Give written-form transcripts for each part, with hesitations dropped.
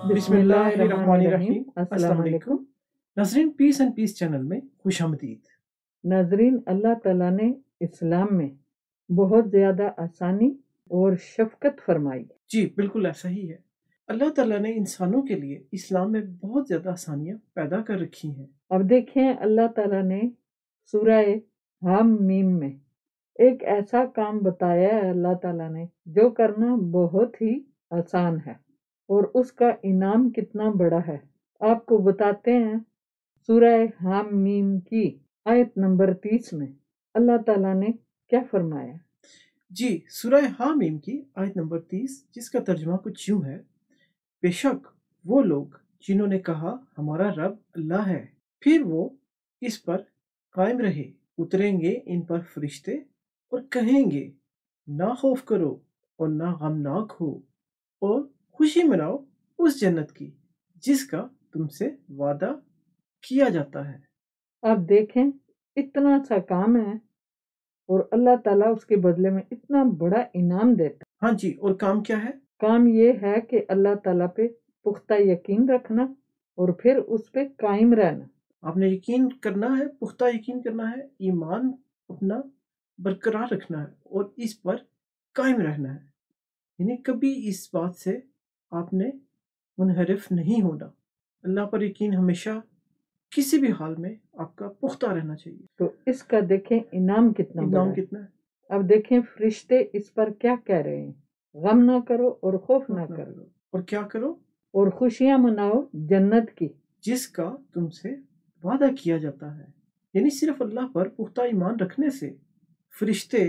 बिस्मिल्लाहिर्रहमानिर्रहीम। अस्सलाम वालेकुम। नाज़रीन, पीस एंड पीस चैनल में खुश आमदीद। नाजरीन, अल्लाह ताला ने इस्लाम में बहुत ज़्यादा आसानी और शफकत फरमाई। जी बिल्कुल ऐसा ही है। अल्लाह ताला ने इंसानों के लिए इस्लाम में बहुत ज़्यादा आसानियाँ पैदा कर रखी हैं। अब देखें, अल्लाह ताला ने सूरह हम मीम में एक ऐसा काम बताया है अल्लाह ताला ने जो करना बहुत ही आसान है और उसका इनाम कितना बड़ा है। आपको बताते हैं। सूरह हम मीम की आयत नंबर 30 में अल्लाह ताला ने क्या फरमाया। जी, सूरह हामीम की आयत नंबर 30, जिसका तर्जुमा कुछ यूँ है। बेशक वो लोग जिन्होंने कहा हमारा रब अल्लाह है, फिर वो इस पर कायम रहे, उतरेंगे इन पर फरिश्ते और कहेंगे ना खौफ करो और ना गमनाक हो, और खुशी मनाओ उस जन्नत की जिसका तुमसे वादा किया जाता है। आप देखें, इतना सा काम है और अल्लाह ताला उसके बदले में इतना बड़ा इनाम देता है। हाँ जी, और काम क्या है? काम ये है कि अल्लाह ताला पे पुख्ता यकीन रखना और फिर उस पे कायम रहना। आपने यकीन करना है, पुख्ता यकीन करना है, ईमान अपना बरकरार रखना है और इस पर कायम रहना है। यानी कभी इस बात से आपने मुनहरिफ नहीं होना। अल्लाह पर यकीन हमेशा किसी भी हाल में आपका पुख्ता रहना चाहिए। तो इसका देखें इनाम कितना बड़ा इनाम है। कितना है? अब देखें फरिश्ते इस पर क्या कह रहे हैं। गम ना करो और खौफ ना ना करो करो और क्या करो? और खुशियां मनाओ जन्नत की। जिसका तुमसे वादा किया जाता है। यानी सिर्फ अल्लाह पर पुख्ता ईमान रखने से फरिश्ते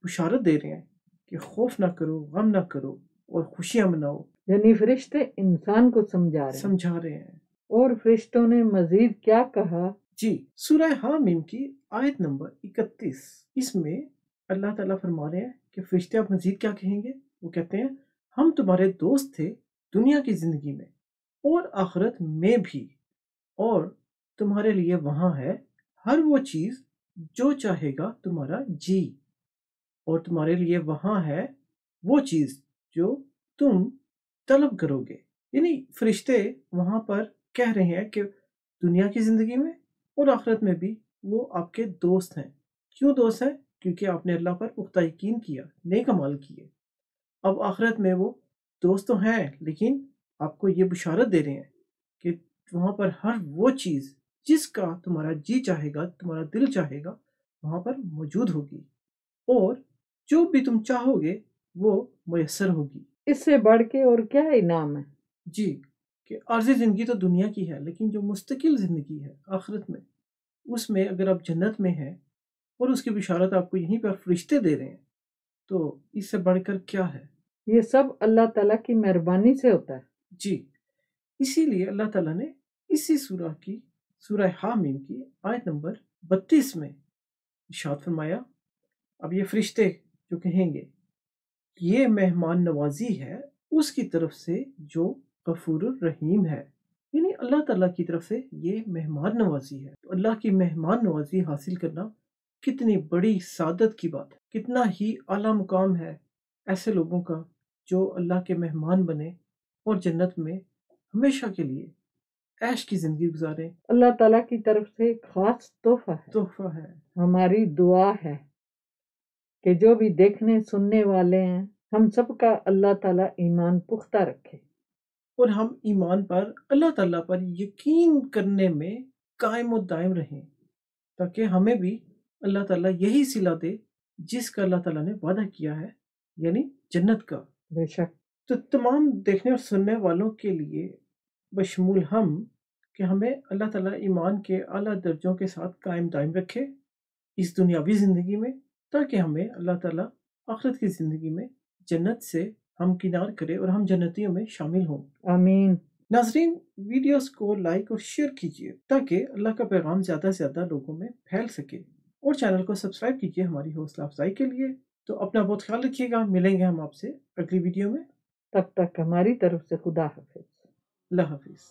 बुशारत दे रहे हैं कि खौफ ना करो, गम ना करो और खुशियां मनाओ। यानी फरिश्ते इंसान को समझा रहे हैं। और फरिश्तों ने मजीद क्या कहा। जी, सूरह हामीम की आयत नंबर 31, इसमें अल्लाह ताला फरमा रहे हैं कि फरिश्ते अब मजीद क्या कहेंगे। वो कहते हैं हम तुम्हारे दोस्त थे दुनिया की जिंदगी में और आखिरत में भी, और तुम्हारे लिए वहां है हर वो चीज जो चाहेगा तुम्हारा जी, और तुम्हारे लिए वहां है वो चीज जो तुम तलब करोगे। यानी फरिश्ते वहां पर कह रहे हैं कि दुनिया की जिंदगी में और आखिरत में भी वो आपके दोस्त हैं। क्यों दोस्त हैं? क्योंकि आपने अल्लाह पर पुख्ता यकीन किया, नेक अमाल किए। अब आखिरत में वो दोस्त तो हैं, लेकिन आपको ये बुशारत दे रहे हैं कि वहाँ पर हर वो चीज़ जिसका तुम्हारा जी चाहेगा, तुम्हारा दिल चाहेगा, वहाँ पर मौजूद होगी, और जो भी तुम चाहोगे वो मुयस्सर होगी। इससे बढ़ के और क्या इनाम है। जी, कि आर्जी ज़िंदगी तो दुनिया की है, लेकिन जो मुस्तकिल ज़िंदगी है आखिरत में, उसमें अगर आप जन्नत में हैं और उसकी बिशारत आपको यहीं पर फरिश्ते दे रहे हैं, तो इससे बढ़कर क्या है। ये सब अल्लाह ताला की मेहरबानी से होता है। जी, इसीलिए अल्लाह ताला ने इसी सूरह हामीम की आयत नंबर 32 में इरशाद फरमाया। अब ये फरिश्ते जो कहेंगे ये मेहमान नवाजी है उसकी तरफ से जो गफूर रहीम है। यानी अल्लाह ताला की तरफ से ये मेहमान नवाजी है। तो अल्लाह की मेहमान नवाजी हासिल करना कितनी बड़ी सादत की बात है, कितना ही आला मुकाम है ऐसे लोगों का जो अल्लाह के मेहमान बने और जन्नत में हमेशा के लिए ऐश की जिंदगी गुजारे। अल्लाह ताला की तरफ से एक खास तोहफा है। हमारी दुआ है कि जो भी देखने सुनने वाले हैं, हम सबका अल्लाह ताला ईमान पुख्ता रखे और हम ईमान पर, अल्लाह ताला पर यकीन करने में कायम और दायम रहें, ताकि हमें भी अल्लाह ताला यही सिला दे जिसका अल्लाह ताला ने वादा किया है, यानी जन्नत का। बेशक। तो तमाम देखने और सुनने वालों के लिए बशमूल हम कि हमें अल्लाह ताला ईमान के आला दर्जों के साथ कायम दायम रखे इस दुनियावी ज़िंदगी में, ताकि हमें अल्लाह ताला आखिरत की ज़िंदगी में जन्नत से हम किनार करे और हम जन्नतियों में शामिल हों। आमीन। नाजरीन, वीडियोस को लाइक और शेयर कीजिए ताकि अल्लाह का पैगाम ज़्यादा से ज़्यादा लोगों में फैल सके, और चैनल को सब्सक्राइब कीजिए हमारी हौसला अफजाई के लिए। तो अपना बहुत ख्याल रखिएगा, मिलेंगे हम आपसे अगली वीडियो में। तब तक हमारी तरफ से खुदा हाफिज। अल्लाह हाफिज़।